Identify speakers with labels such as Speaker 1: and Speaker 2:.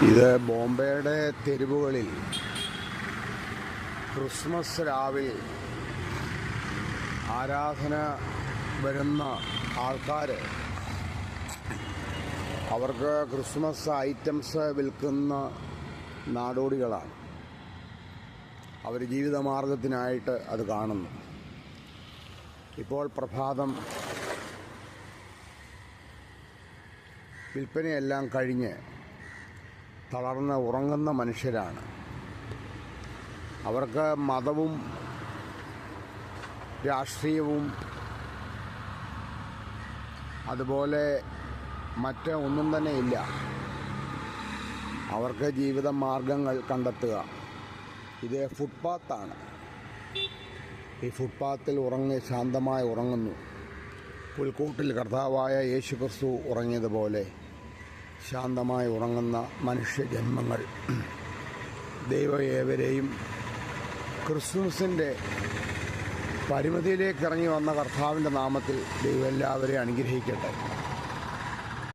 Speaker 1: ഇത് ബോംബെയുടെ തെരുവുകളിൽ ക്രിസ്മസ് രാവിൽ ആരാധന വരുന്ന ആൾക്കാർ അവർക്ക് ക്രിസ്മസ് ഐറ്റംസ് വിൽക്കുന്ന നാടോടികളാണ്. അവർ ജീവിതമാർഗത്തിനായിട്ട് അത് കാണുന്നു. ഇപ്പോൾ പ്രഭാതം വിൽപ്പനയെല്ലാം കഴിഞ്ഞ് തളർന്ന് ഉറങ്ങുന്ന മനുഷ്യരാണ്. അവർക്ക് മതവും രാഷ്ട്രീയവും അതുപോലെ മറ്റ് ഒന്നും തന്നെ ഇല്ല. അവർക്ക് ജീവിത മാർഗങ്ങൾ കണ്ടെത്തുക. ഇത് ഫുട്പാത്താണ്. ഈ ഫുട്പാത്തിൽ ശാന്തമായി ഉറങ്ങുന്നു. പുൽക്കൂട്ടിൽ കർത്താവായ യേശുക്രിസ്തു ഉറങ്ങിയതുപോലെ ശാന്തമായി ഉറങ്ങുന്ന മനുഷ്യജന്മങ്ങൾ. ദൈവം ഏവരെയും ക്രിസ്മസിൻ്റെ പരിമിതിയിലേക്ക് ഇറങ്ങി വന്ന കർത്താവിൻ്റെ നാമത്തിൽ ദൈവം എല്ലാവരെയും അനുഗ്രഹിക്കട്ടെ.